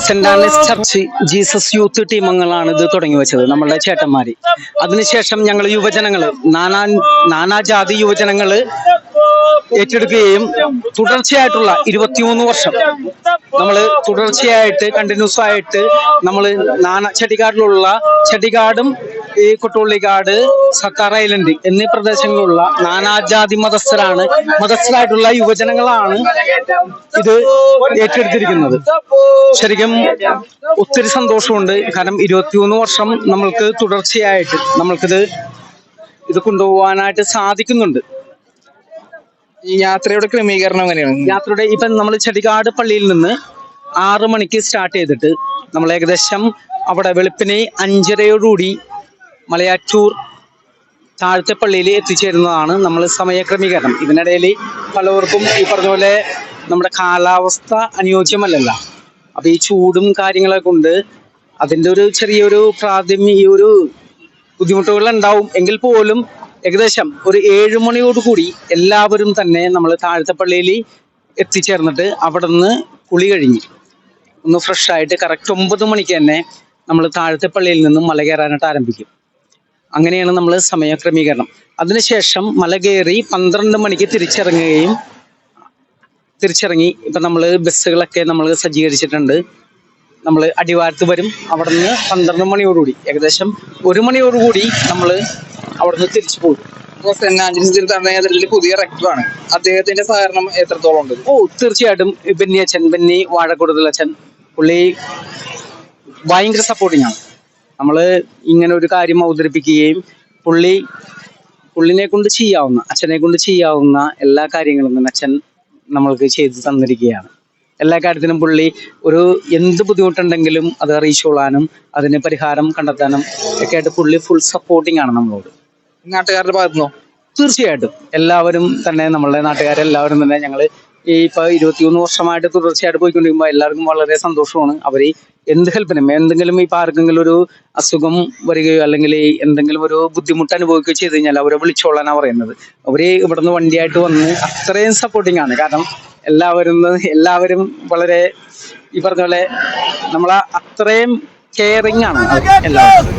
Saint Anne's church Jesus youth team അംഗങ്ങളാണ് ഇത് തുടങ്ങി വെച്ചത്, നമ്മളുടെ ചേട്ടന്മാര്. അതിനുശേഷം ഞങ്ങൾ യുവജനങ്ങള് നാനാജാതി യുവജനങ്ങള് ഏറ്റെടുക്കുകയും തുടർച്ചയായിട്ടുള്ള 23 വർഷം നമ്മൾ തുടർച്ചയായിട്ട് കണ്ടിന്യൂസ് ആയിട്ട് നമ്മൾ ചെട്ടിക്കാടിലുള്ള ചെട്ടിക്കാടും ഈ കൊട്ടുള്ളിക്കാട് സത്താർ ഐലൻഡ് എന്നീ പ്രദേശങ്ങളിലുള്ള നാനാജാതി മതസ്ഥരായിട്ടുള്ള യുവജനങ്ങളാണ് ഇത് ഏറ്റെടുത്തിരിക്കുന്നത്. ശരിക്കും ഒത്തിരി സന്തോഷമുണ്ട്. കാരണം 23 വർഷം നമ്മൾക്ക് തുടർച്ചയായിട്ട് ഇത് കൊണ്ടുപോകാനായിട്ട് സാധിക്കുന്നുണ്ട്. ഈ യാത്രയുടെ ക്രമീകരണം എങ്ങനെയാണ്? യാത്രയുടെ ഇപ്പം നമ്മൾ ചെട്ടിക്കാട് പള്ളിയിൽ നിന്ന് 6 മണിക്ക് സ്റ്റാർട്ട് ചെയ്തിട്ട് നമ്മൾ ഏകദേശം അവിടെ വെളുപ്പിന് 5:30 മലയാറ്റൂർ താഴത്തെ പള്ളിയിൽ എത്തിച്ചേരുന്നതാണ് നമ്മൾ സമയക്രമീകരണം. ഇതിനിടയിൽ പലവർക്കും ഈ പറഞ്ഞ പോലെ നമ്മുടെ കാലാവസ്ഥ അനുയോജ്യമല്ലല്ലോ. അപ്പൊ ഈ ചൂടും കാര്യങ്ങളൊക്കെ കൊണ്ട് അതിൻ്റെ ഒരു ചെറിയൊരു ഒരു ബുദ്ധിമുട്ടുകൾ ഉണ്ടാവും. എങ്കിൽ പോലും ഏകദേശം ഒരു 7 മണിയോടുകൂടി എല്ലാവരും തന്നെ നമ്മൾ താഴത്തെ പള്ളിയിൽ എത്തിച്ചേർന്നിട്ട് അവിടെ നിന്ന് കുളി കഴിഞ്ഞ് ഒന്ന് ഫ്രഷ് ആയിട്ട് കറക്റ്റ് 9 മണിക്ക് തന്നെ നമ്മൾ താഴത്തെ പള്ളിയിൽ നിന്നും മല കയറാനായിട്ട് ആരംഭിക്കും. അങ്ങനെയാണ് നമ്മൾ സമയക്രമീകരണം. അതിനുശേഷം മല കയറി 12 മണിക്ക് തിരിച്ചിറങ്ങി ഇപ്പം നമ്മൾ ബസ്സുകളൊക്കെ നമ്മൾ സജ്ജീകരിച്ചിട്ടുണ്ട്. നമ്മൾ അടിവാരത്ത് വരും. അവിടെ നിന്ന് 12 മണിയോടുകൂടി ഏകദേശം 1 മണിയോടുകൂടി നമ്മൾ അവിടെ നിന്ന് തിരിച്ചു പോകും. പുതിയ റെക്ടറാണ്, അദ്ദേഹത്തിന്റെ സഹകരണം എത്രത്തോളം ഉണ്ട്? തീർച്ചയായിട്ടും ബെന്നി വാഴക്കൂടുതലച്ഛൻ പുള്ളി ഭയങ്കര സപ്പോർട്ടിങ് ആണ്. നമ്മൾ ഇങ്ങനെ ഒരു കാര്യം അവതരിപ്പിക്കുകയും പുള്ളിനെ കൊണ്ട് അച്ഛനെ കൊണ്ട് ചെയ്യാവുന്ന എല്ലാ കാര്യങ്ങളും തന്നെ അച്ഛൻ നമ്മൾക്ക് ചെയ്തു തന്നിരിക്കുകയാണ്. എല്ലാ കാര്യത്തിനും പുള്ളി എന്ത് ബുദ്ധിമുട്ടുണ്ടെങ്കിലും അത് അറിയിച്ചോളാനും അതിന് പരിഹാരം കണ്ടെത്താനും ഒക്കെ ആയിട്ട് പുള്ളി ഫുൾ സപ്പോർട്ടിങ് ആണ് നമ്മളോട്. നാട്ടുകാരുടെ ഭാഗത്തുനിന്നോ? തീർച്ചയായിട്ടും എല്ലാവരും തന്നെ, നമ്മളുടെ നാട്ടുകാരെല്ലാവരും തന്നെ ഞങ്ങൾ ഇപ്പൊ 23 വർഷമായിട്ട് തുടർച്ചയായിട്ട് പോയിക്കൊണ്ടിരിക്കുമ്പോൾ എല്ലാവർക്കും വളരെ സന്തോഷമാണ്. അവര് എന്ത് ഹെൽപ്പിനും എന്തെങ്കിലും ഇപ്പൊ ആർക്കെങ്കിലും ഒരു അസുഖം വരികയോ അല്ലെങ്കിൽ എന്തെങ്കിലും ഒരു ബുദ്ധിമുട്ട് അനുഭവിക്കുകയോ ചെയ്ത് കഴിഞ്ഞാൽ അവരെ വിളിച്ചോളാനാണ് പറയുന്നത്. അവര് ഇവിടുന്ന് വണ്ടിയായിട്ട് വന്ന് അത്രയും സപ്പോർട്ടിങ് ആണ്. കാരണം എല്ലാവരും വളരെ ഈ പറഞ്ഞ പോലെ നമ്മളെ അത്രയും കെയറിങ് ആണ് എല്ലാവരും.